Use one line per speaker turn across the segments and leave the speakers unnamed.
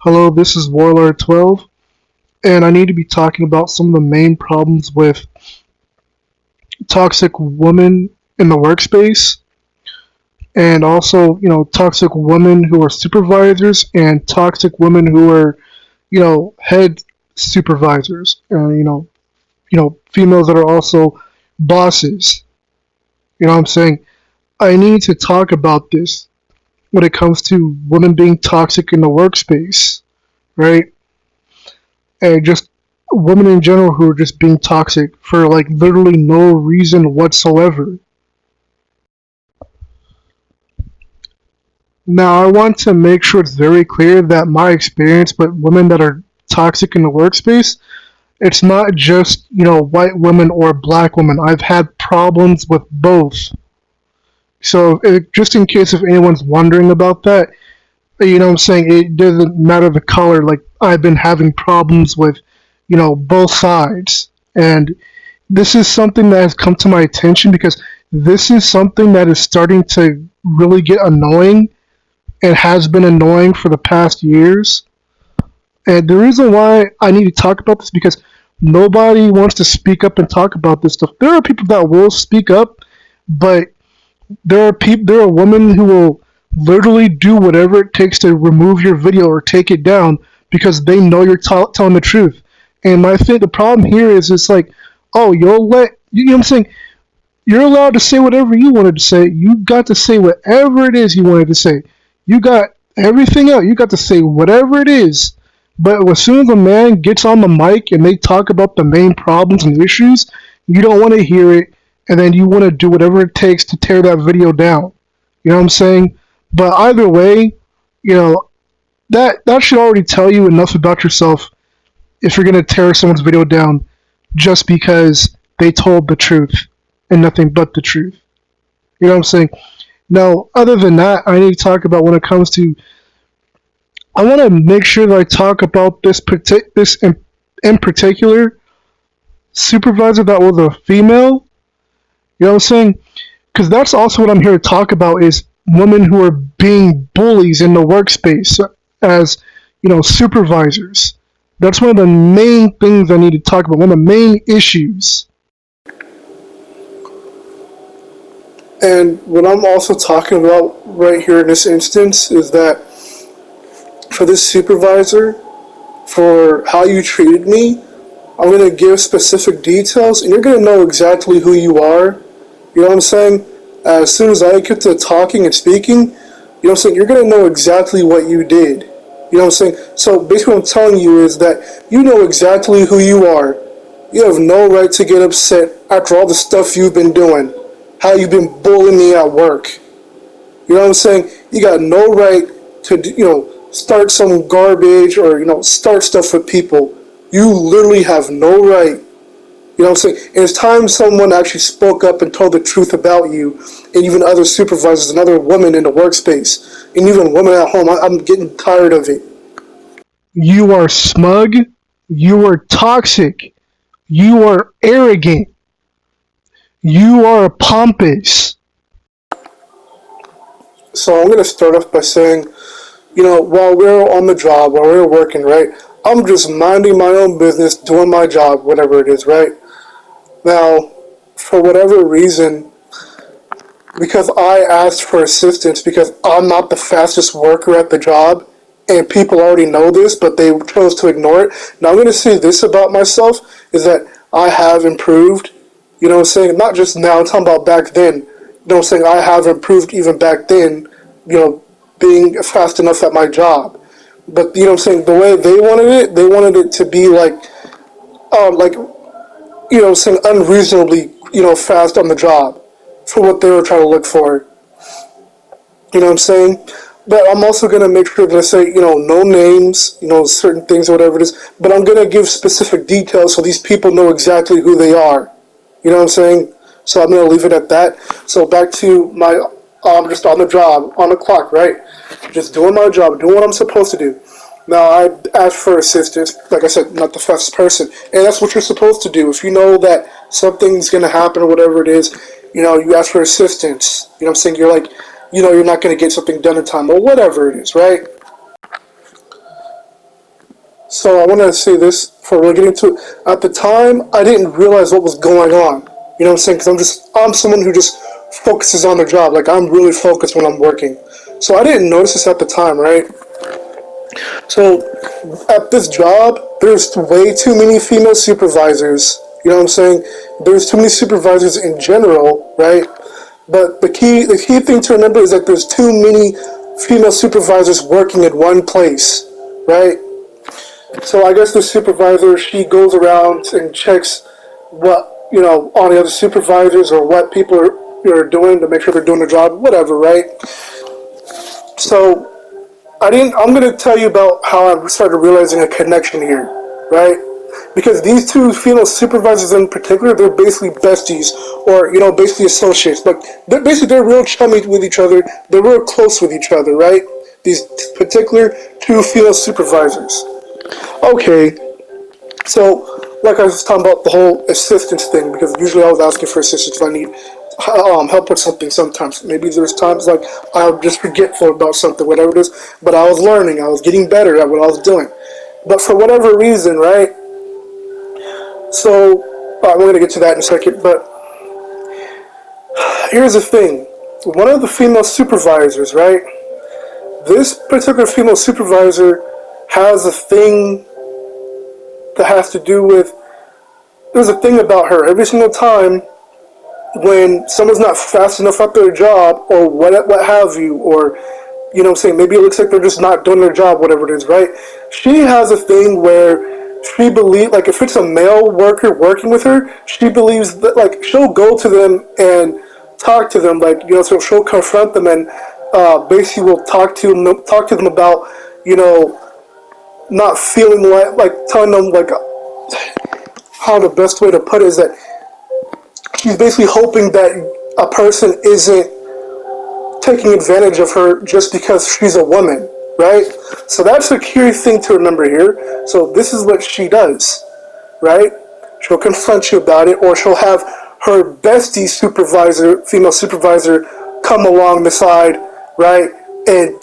Hello, this is Warlord 12, and I need to be talking about some of the main problems with toxic women in the workspace, and also, toxic women who are supervisors and toxic women who are, head supervisors, and females that are also bosses. You know what I'm saying? I need to talk about this when it comes to women being toxic in the workspace, right? And just women in general who are just being toxic for like literally no reason whatsoever. Now, I want to make sure it's very clear that my experience with women that are toxic in the workspace, it's not just, white women or black women. I've had problems with both. So, just in case if anyone's wondering about that, what I'm saying? It doesn't matter the color. Like, I've been having problems with, both sides. And this is something that has come to my attention because this is something that is starting to really get annoying and has been annoying for the past years. And the reason why I need to talk about this because nobody wants to speak up and talk about this stuff. There are people that will speak up, but there are women who will literally do whatever it takes to remove your video or take it down because they know you're telling the truth. And I think the problem here is it's like, oh, you'll let you know what I'm saying. You're allowed to say whatever you wanted to say. You got to say whatever it is you wanted to say. You got everything out. You got to say whatever it is. But as soon as a man gets on the mic and they talk about the main problems and issues, you don't want to hear it, and then you want to do whatever it takes to tear that video down. You know what I'm saying? But either way, that should already tell you enough about yourself if you're gonna tear someone's video down just because they told the truth and nothing but the truth. You know what I'm saying? Now, other than that, I need to talk about when it comes to. I want to make sure that I talk about this in particular supervisor that was a female. You know what I'm saying? Because that's also what I'm here to talk about is women who are being bullies in the workspace as supervisors. That's one of the main things I need to talk about. One of the main issues. And what I'm also talking about right here in this instance is that for this supervisor, for how you treated me, I'm going to give specific details and you're going to know exactly who you are. You know what I'm saying? As soon as I get to talking and speaking, you know what I'm saying, you're going to know exactly what you did. You know what I'm saying? So basically what I'm telling you is that you know exactly who you are. You have no right to get upset after all the stuff you've been doing. How you've been bullying me at work. You know what I'm saying? You got no right to, start some garbage or, start stuff with people. You literally have no right. You know what I'm saying? And it's time someone actually spoke up and told the truth about you, and even other supervisors and other women in the workspace, and even women at home. I'm getting tired of it. You are smug. You are toxic. You are arrogant. You are pompous. So I'm going to start off by saying, while we're on the job, while we're working, right, I'm just minding my own business, doing my job, whatever it is, right? Now, for whatever reason, because I asked for assistance, because I'm not the fastest worker at the job, and people already know this, but they chose to ignore it. Now, I'm going to say this about myself, is that I have improved, you know what I'm saying? Not just now, I'm talking about back then. You know what I'm saying? I have improved even back then, being fast enough at my job. But, you know what I'm saying? The way they wanted it to be like, saying unreasonably, fast on the job for what they were trying to look for. You know what I'm saying? But I'm also going to make sure that I say, no names, certain things or whatever it is. But I'm going to give specific details so these people know exactly who they are. You know what I'm saying? So I'm going to leave it at that. So back to my, just on the job, on the clock, right? Just doing my job, doing what I'm supposed to do. Now, I asked for assistance. Like I said, not the fastest person. And that's what you're supposed to do. If you know that something's going to happen or whatever it is, you ask for assistance. You know what I'm saying? You're like, you're not going to get something done in time or whatever it is, right? So I want to say this before we get into it. At the time, I didn't realize what was going on. You know what I'm saying? Because I'm someone who just focuses on their job. Like, I'm really focused when I'm working. So I didn't notice this at the time, right? So at this job, there's way too many female supervisors. You know what I'm saying? There's too many supervisors in general, right? But the key thing to remember is that there's too many female supervisors working in one place, right? So I guess the supervisor, she goes around and checks what, all the other supervisors or what people are doing to make sure they're doing their job, whatever, right? So I'm going to tell you about how I started realizing a connection here, right? Because these two female supervisors in particular, they're basically besties or, basically associates. But they're real chummy with each other. They're real close with each other, right? These particular two female supervisors. Okay, so like I was talking about the whole assistance thing, because usually I was asking for assistance if I need help with something sometimes. Maybe there's times like I'm just forgetful about something, whatever it is, but I was learning, I was getting better at what I was doing. But for whatever reason, right? So, we're going to get to that in a second, but here's the thing. One of the female supervisors, right? This particular female supervisor has a thing that has to do with, there's a thing about her. Every single time when someone's not fast enough at their job or what have you, or, maybe it looks like they're just not doing their job, whatever it is, right? She has a thing where she believes, like, if it's a male worker working with her, she believes that, like, she'll go to them and talk to them, like, so she'll confront them and basically will talk to them about, not feeling like telling them, like, how the best way to put it is that she's basically hoping that a person isn't taking advantage of her just because she's a woman, right? So that's a key thing to remember here. So this is what she does, right? She'll confront you about it, or she'll have her bestie supervisor, female supervisor, come along the side, right, and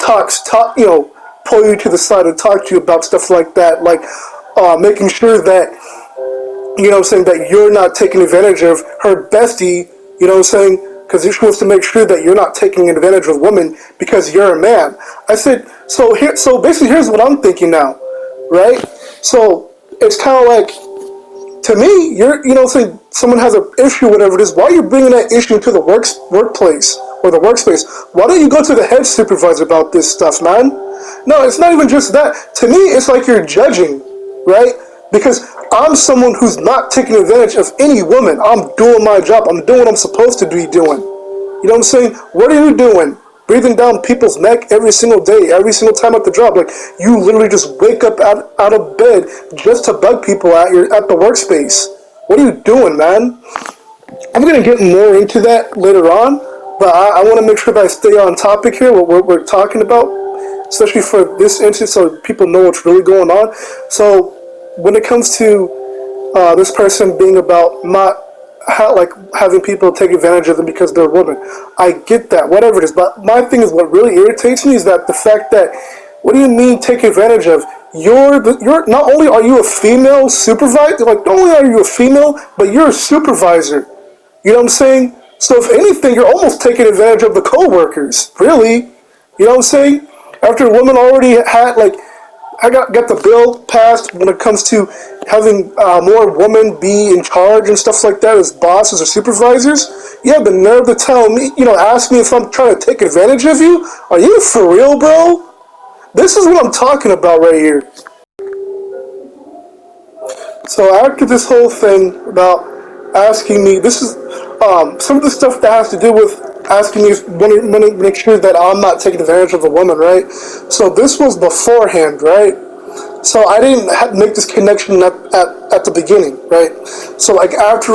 pull you to the side and talk to you about stuff like that, like making sure that, that you're not taking advantage of her bestie, because she wants to make sure that you're not taking advantage of women because you're a man. I said, so basically here's what I'm thinking now, right? So it's kind of like, to me, saying someone has an issue, whatever it is, why are you bringing that issue to the workplace or the workspace? Why don't you go to the head supervisor about this stuff, man? No, it's not even just that. To me, it's like you're judging, right? Because I'm someone who's not taking advantage of any woman. I'm doing my job. I'm doing what I'm supposed to be doing. You know what I'm saying? What are you doing? Breathing down people's neck every single day, every single time at the job. Like, you literally just wake up out of bed just to bug people at the workspace. What are you doing, man? I'm going to get more into that later on, but I want to make sure that I stay on topic here, what we're talking about, especially for this instance, so people know what's really going on. So when it comes to this person being about not having people take advantage of them because they're a woman, I get that, whatever it is. But my thing is, what really irritates me is that the fact that, what do you mean take advantage of? You're not only are you a female supervisor, like, not only are you a female, but you're a supervisor. You know what I'm saying? So if anything, you're almost taking advantage of the co-workers, really. You know what I'm saying? After a woman already had, like, I got the bill passed when it comes to having more women be in charge and stuff like that as bosses or supervisors. You have the nerve to tell me, ask me if I'm trying to take advantage of you? Are you for real, bro? This is what I'm talking about right here. So after this whole thing about asking me, this is some of the stuff that has to do with asking me, want to make sure that I'm not taking advantage of a woman, right? So this was beforehand, right? So I didn't make this connection at the beginning, right? So like after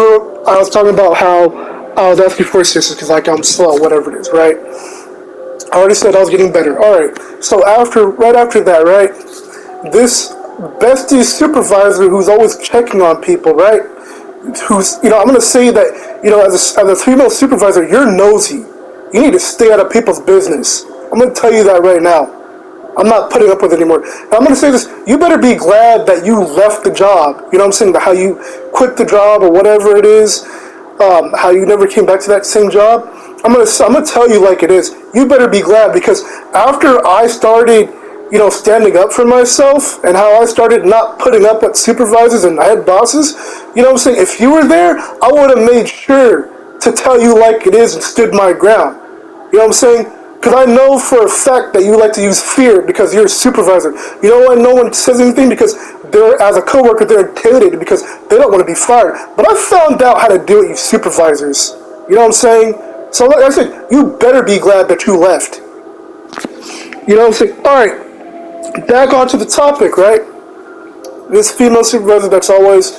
I was talking about how I was asking for assistance because like I'm slow, whatever it is, right? I already said I was getting better. All right. So right after that, right? This bestie supervisor who's always checking on people, right? Who's, I'm going to say that, as a female supervisor, you're nosy. You need to stay out of people's business. I'm going to tell you that right now. I'm not putting up with it anymore. And I'm going to say this, you better be glad that you left the job. You know what I'm saying? How you quit the job or whatever it is, how you never came back to that same job. I'm gonna tell you like it is. You better be glad, because after I started, standing up for myself, and how I started not putting up with supervisors and head bosses, you know what I'm saying? If you were there, I would have made sure to tell you like it is and stood my ground. You know what I'm saying? Because I know for a fact that you like to use fear because you're a supervisor. You know why no one says anything? Because as a coworker, they're intimidated because they don't want to be fired. But I found out how to do it, you supervisors. You know what I'm saying? So like I said, you better be glad that you left. You know what I'm saying? Alright, back onto the topic, right? This female supervisor that's always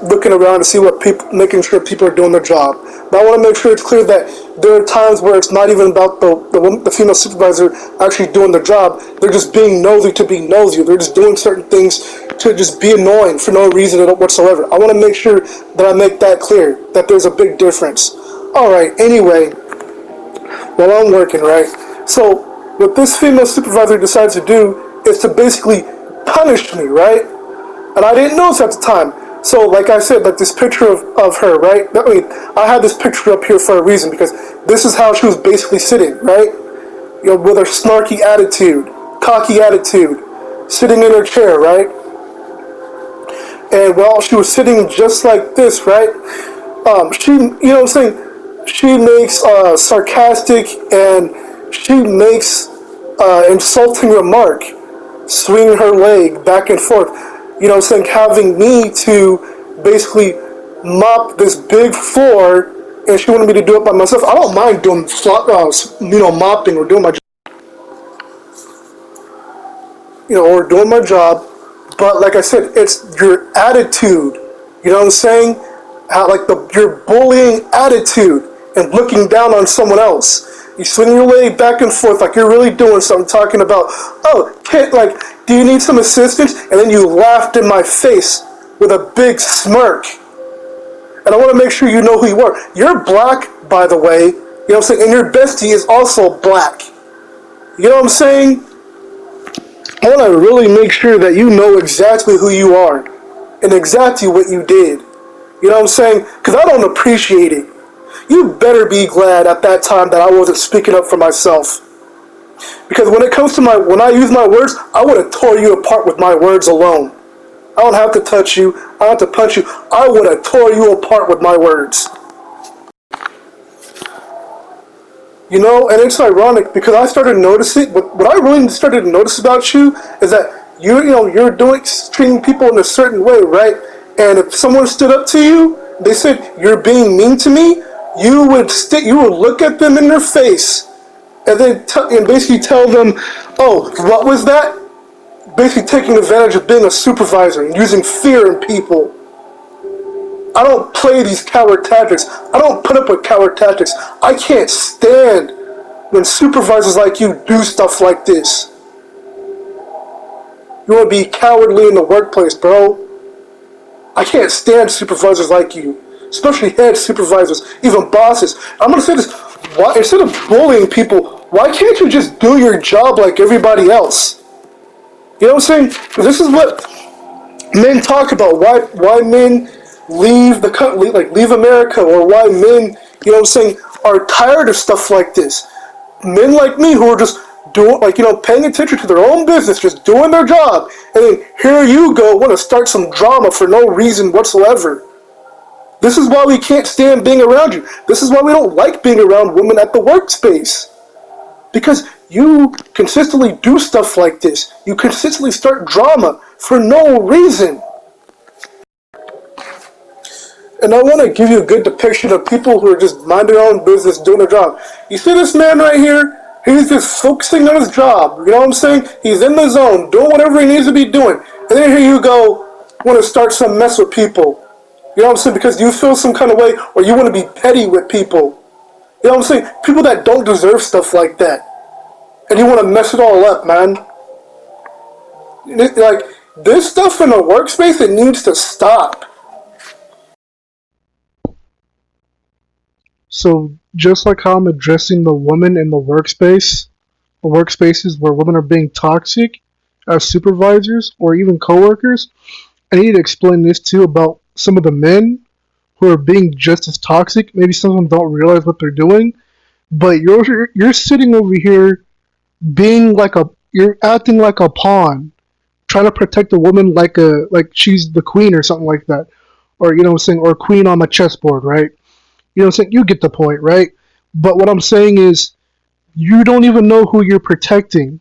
looking around to see what people, making sure people are doing their job. But I want to make sure it's clear that there are times where it's not even about the female supervisor actually doing their job. They're just being nosy to be nosy. They're just doing certain things to just be annoying for no reason whatsoever. I want to make sure that I make that clear, that there's a big difference. Alright, anyway, while I'm working, right? So, what this female supervisor decides to do is to basically punish me, right? And I didn't notice at the time. So, like I said, like this picture of her, right? I mean, I had this picture up here for a reason, because this is how she was basically sitting, right? With her snarky attitude, cocky attitude, sitting in her chair, right? And while she was sitting just like this, right? She, what I'm saying? She makes sarcastic and she makes insulting remark, swinging her leg back and forth. You know what I'm saying? Having me to basically mop this big floor, and she wanted me to do it by myself. I don't mind doing, mopping or doing my, or doing my job. But like I said, it's your attitude. You know what I'm saying? How your bullying attitude and looking down on someone else. You swing your leg back and forth like you're really doing something, talking about, oh, kid, do you need some assistance? And then you laughed in my face with a big smirk. And I want to make sure you know who you are. You're black, by the way. You know what I'm saying? And your bestie is also black. You know what I'm saying? I want to really make sure that you know exactly who you are and exactly what you did. You know what I'm saying? Because I don't appreciate it. You better be glad at that time that I wasn't speaking up for myself. Because when it comes to when I use my words, I would have tore you apart with my words alone. I don't have to touch you. I don't have to punch you. I would have tore you apart with my words. And it's ironic because I started noticing, what I really started to notice about you is that you're treating people in a certain way, right? And if someone stood up to you, they said, you're being mean to me, you would look at them in their face and then basically tell them, oh, what was that? Basically taking advantage of being a supervisor and using fear in people. I don't play these coward tactics. I don't put up with coward tactics. I can't stand when supervisors like you do stuff like this. You want to be cowardly in the workplace, bro. I can't stand supervisors like you, especially head supervisors, even bosses. I'm going to say this. Why, instead of bullying people, why can't you just do your job like everybody else? You know what I'm saying? Because this is what men talk about. Why men leave the country, leave America, or why men, are tired of stuff like this. Men like me who are just doing, paying attention to their own business, just doing their job, and then here you go, want to start some drama for no reason whatsoever. This is why we can't stand being around you. This is why we don't like being around women at the workspace. Because you consistently do stuff like this. You consistently start drama for no reason. And I want to give you a good depiction of people who are just minding their own business, doing their job. You see this man right here? He's just focusing on his job. You know what I'm saying? He's in the zone, doing whatever he needs to be doing. And then here you go, want to start some mess with people. You know what I'm saying? Because you feel some kind of way, or you want to be petty with people. You know what I'm saying? People that don't deserve stuff like that. And you want to mess it all up, man. This stuff in a workspace, it needs to stop. So, just like how I'm addressing the woman in the workspace, workspaces where women are being toxic as supervisors or even coworkers. I need to explain this too about some of the men who are being just as toxic. Maybe some of them don't realize what they're doing, but you're sitting over here being like a you're acting like a pawn, trying to protect a woman like she's the queen or something like that, or you know what I'm saying, or queen on the chessboard, right? You know what I'm saying? You get the point, right? But what I'm saying is you don't even know who you're protecting.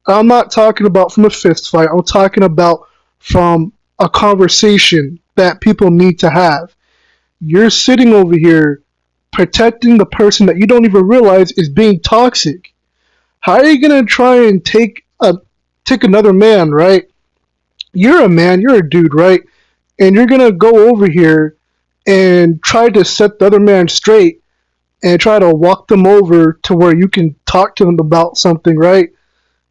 I'm not talking about from a fist fight. I'm talking about from a conversation that people need to have. You're sitting over here protecting the person that you don't even realize is being toxic. How are you gonna try and take another man, right? You're a man, you're a dude, right? And you're gonna go over here and try to set the other man straight and try to walk them over to where you can talk to them about something, right?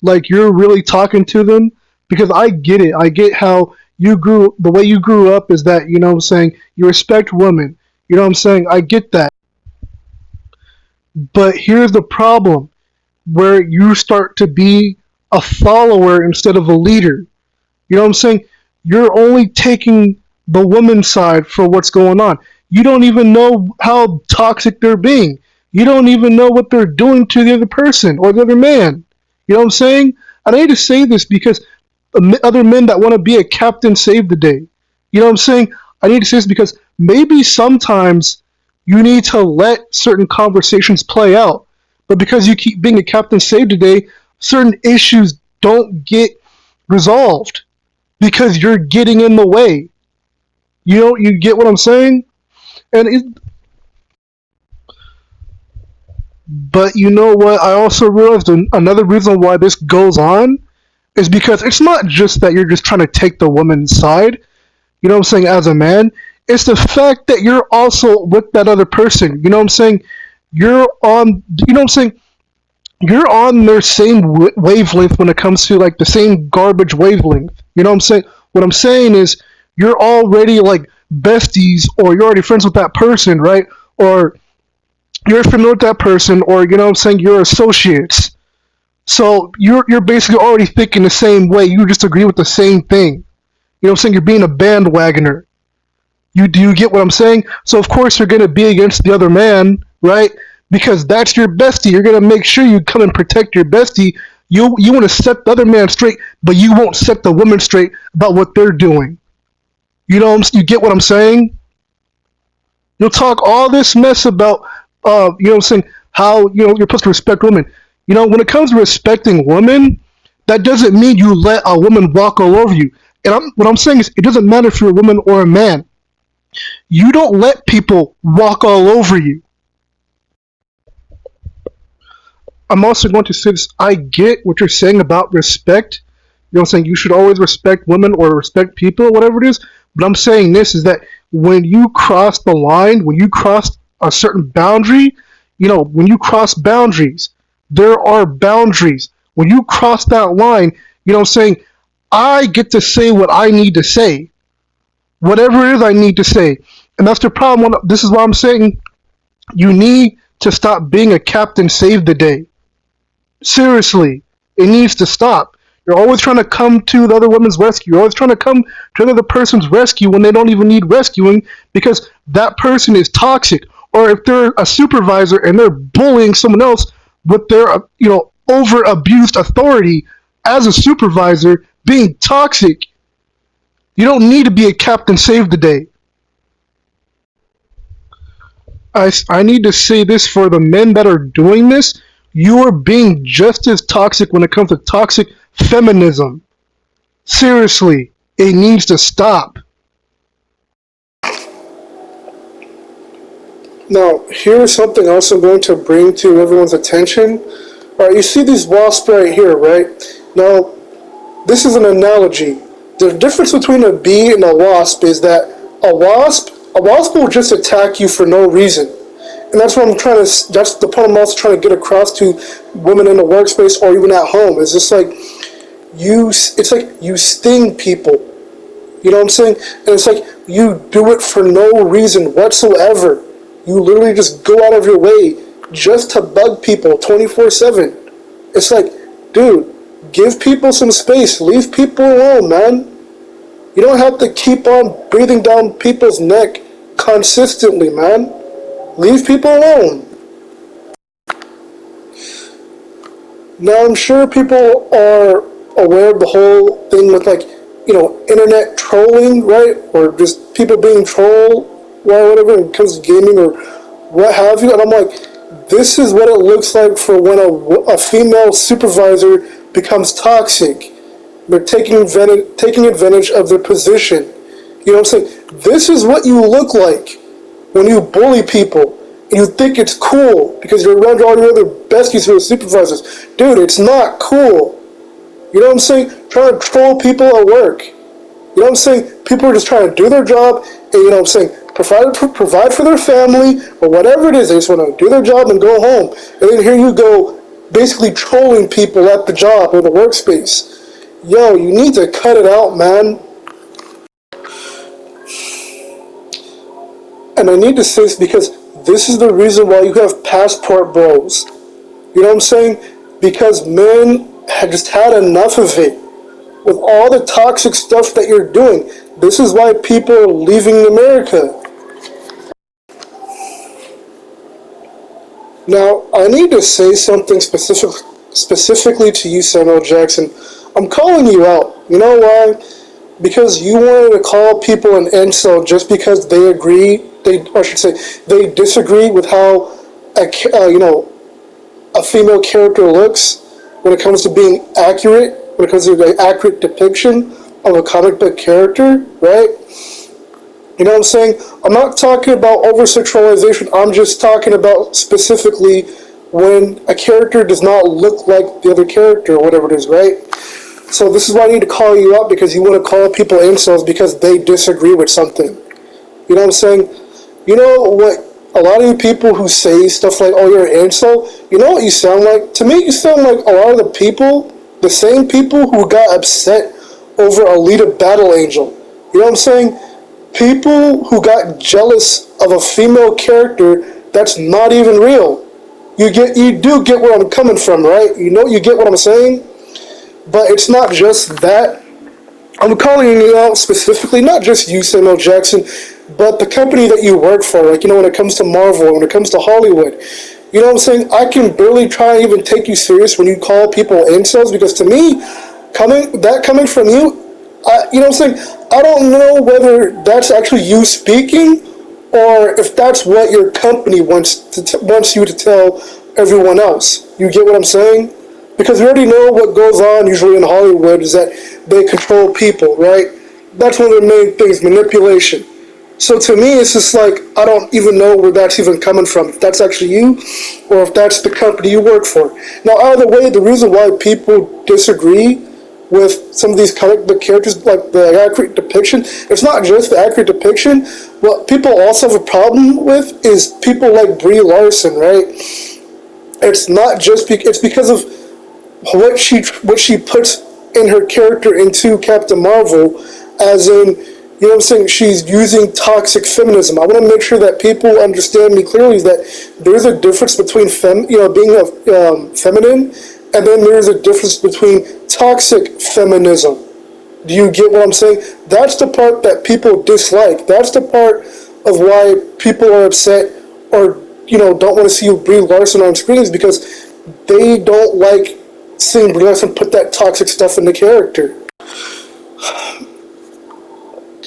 Like you're really talking to them because I get it. I get how the way you grew up is that, you know what I'm saying, you respect women. You know what I'm saying? I get that. But here's the problem where you start to be a follower instead of a leader. You know what I'm saying? You're only taking the woman's side for what's going on. You don't even know how toxic they're being. You don't even know what they're doing to the other person or the other man. You know what I'm saying? And I need to say this because other men that want to be a captain save the day. You know what I'm saying? I need to say this because maybe sometimes you need to let certain conversations play out. But because you keep being a captain save the day, certain issues don't get resolved because you're getting in the way. You get what I'm saying? And but you know what? I also realized another reason why this goes on is because it's not just that you're just trying to take the woman's side. You know what I'm saying? As a man, it's the fact that you're also with that other person. You know what I'm saying? You're on. You know what I'm saying? You're on their same wavelength when it comes to like the same garbage wavelength. You know what I'm saying? What I'm saying is you're already like besties or you're already friends with that person, right? Or you're familiar with that person or you know what I'm saying, you're associates. So you're basically already thinking the same way. You just agree with the same thing. You know what I'm saying? You're being a bandwagoner. Do you get what I'm saying? So of course you're gonna be against the other man, right? Because that's your bestie. You're gonna make sure you come and protect your bestie. You want to set the other man straight, but you won't set the woman straight about what they're doing. You get what I'm saying? You'll talk all this mess about, you know what I'm saying, how, you're supposed to respect women. When it comes to respecting women, that doesn't mean you let a woman walk all over you. And what I'm saying is, it doesn't matter if you're a woman or a man. You don't let people walk all over you. I'm also going to say this. I get what you're saying about respect. You know what I'm saying? You should always respect women or respect people or whatever it is. But I'm saying this is that when you cross the line, when you cross a certain boundary, when you cross boundaries, there are boundaries. When you cross that line, you know what I'm saying? I get to say what I need to say. Whatever it is I need to say. And that's the problem. This is why I'm saying you need to stop being a captain save the day. Seriously, it needs to stop. You're always trying to come to the other woman's rescue. You're always trying to come to another person's rescue when they don't even need rescuing because that person is toxic. Or if they're a supervisor and they're bullying someone else with their, over abused authority as a supervisor being toxic, you don't need to be a captain save the day. I need to say this for the men that are doing this. You are being just as toxic when it comes to toxic feminism. Seriously, it needs to stop. Now, here's something else I'm going to bring to everyone's attention. Alright, you see these wasps right here, right? Now, this is an analogy. The difference between a bee and a wasp is that a wasp will just attack you for no reason. And that's what that's the point I'm also trying to get across to women in the workspace or even at home. It's just like, it's like you sting people. You know what I'm saying? And it's like you do it for no reason whatsoever. You literally just go out of your way just to bug people 24/7. It's like
dude, give people some space. Leave people alone, man. You don't have to keep on breathing down people's neck consistently, man. Leave people alone. Now, I'm sure people are aware of the whole thing with, like, internet trolling, right? Or just people being trolled, or whatever, when it comes to gaming or what have you. And I'm like, this is what it looks like for when a female supervisor becomes toxic. They're taking advantage of their position. You know what I'm saying? This is what you look like when you bully people and you think it's cool because you're around all your other besties who are supervisors. Dude, it's not cool. You know what I'm saying? Trying to troll people at work. You know what I'm saying? People are just trying to do their job and, you know what I'm saying, provide for their family or whatever it is. They just want to do their job and go home. And then here you go, basically trolling people at the job or the workspace. Yo, you need to cut it out, man. And I need to say this because this is the reason why you have passport bros. You know what I'm saying? Because men had just had enough of it. With all the toxic stuff that you're doing, this is why people are leaving America. Now, I need to say something specifically to you, Samuel Jackson. I'm calling you out. You know why? Because you wanted to call people an incel just because they disagree with how a female character looks when it comes to being accurate, when it comes to the accurate depiction of a comic book character, right? You know what I'm saying? I'm not talking about over-sexualization. I'm just talking about specifically when a character does not look like the other character or whatever it is, right? So this is why I need to call you out, because you want to call people incels because they disagree with something. You know what I'm saying? You know what? A lot of you people who say stuff like, oh, you're an incel, you know what you sound like? To me, you sound like a lot of the people, the same people who got upset over Alita Battle Angel. You know what I'm saying? People who got jealous of a female character that's not even real. You do get where I'm coming from, right? You get what I'm saying? But it's not just that. I'm calling you out specifically, not just you, Samuel Jackson, but the company that you work for. Like, when it comes to Marvel, when it comes to Hollywood. You know what I'm saying? I can barely try and even take you serious when you call people incels, because to me, coming from you, you know what I'm saying? I don't know whether that's actually you speaking or if that's what your company wants you to tell everyone else. You get what I'm saying? Because we already know what goes on usually in Hollywood is that they control people, right? That's one of the main things, manipulation. So to me, it's just like, I don't even know where that's even coming from. If that's actually you, or if that's the company you work for. Now, either way, the reason why people disagree with some of these comic book characters, like the accurate depiction, it's not just the accurate depiction. What people also have a problem with is people like Brie Larson, right? It's not just it's because of what she puts in her character into Captain Marvel, as in, you know what I'm saying, she's using toxic feminism. I want to make sure that people understand me clearly that there's a difference between being feminine, and then there's a difference between toxic feminism. Do you get what I'm saying? That's the part that people dislike. That's the part of why people are upset or don't want to see Brie Larson on screens, because they don't like seeing Brie Larson put that toxic stuff in the character.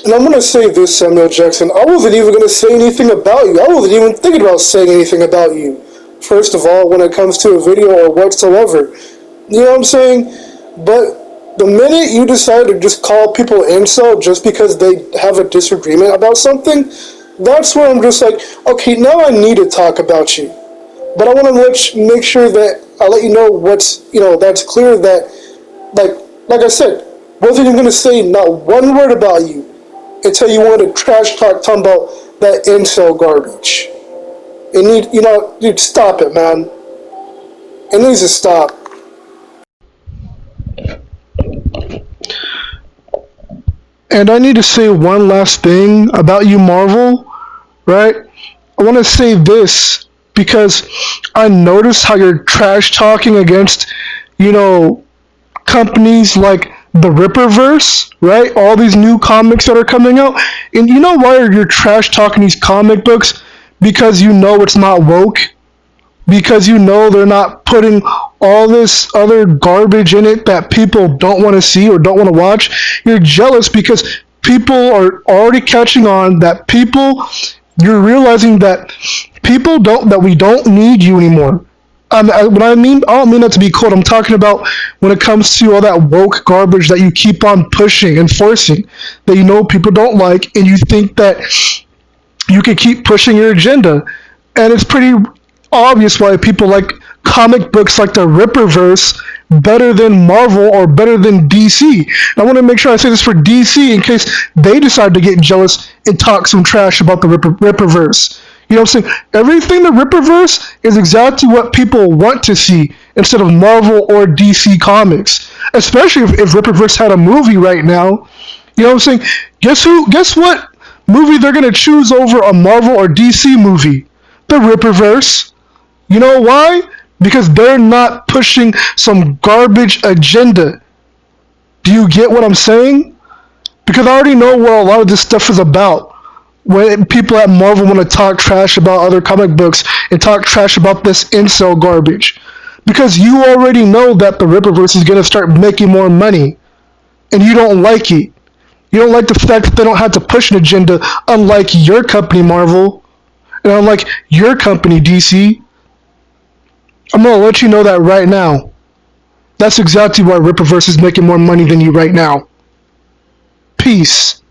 And I'm going to say this, Samuel Jackson. I wasn't even going to say anything about you. I wasn't even thinking about saying anything about you. First of all, when it comes to a video or whatsoever. You know what I'm saying? But the minute you decide to just call people incel just because they have a disagreement about something, that's where I'm just like, okay, now I need to talk about you. But I want to make sure that I let you know that's clear that, like I said, wasn't even going to say not one word about you until you wanted to trash talking about that incel garbage. Dude, stop it, man. It needs to stop.
And I need to say one last thing about you, Marvel, right? I want to say this because I noticed how you're trash talking against you know, companies like the Ripperverse, right? All these new comics that are coming out. And you know why you're trash talking these comic books? Because you know it's not woke. Because you know they're not putting all this other garbage in it that people don't want to see or don't want to watch. You're jealous because people are already catching on that you're realizing that that we don't need you anymore. What I don't mean that to be cold. I'm talking about when it comes to all that woke garbage that you keep on pushing and forcing, that you know people don't like, and you think that you can keep pushing your agenda. And it's pretty obvious why people like comic books like the Ripperverse better than Marvel or better than DC. And I want to make sure I say this for DC in case they decide to get jealous and talk some trash about the Ripperverse. You know what I'm saying? Everything the Ripperverse is exactly what people want to see instead of Marvel or DC comics. Especially if Ripperverse had a movie right now. You know what I'm saying? Guess what movie they're gonna choose over a Marvel or DC movie? The Ripperverse. You know why? Because they're not pushing some garbage agenda. Do you get what I'm saying? Because I already know what a lot of this stuff is about. When people at Marvel want to talk trash about other comic books and talk trash about this incel garbage. Because you already know that the Ripperverse is going to start making more money. And you don't like it. You don't like the fact that they don't have to push an agenda, unlike your company, Marvel. And unlike your company, DC. I'm going to let you know that right now. That's exactly why Ripperverse is making more money than you right now. Peace.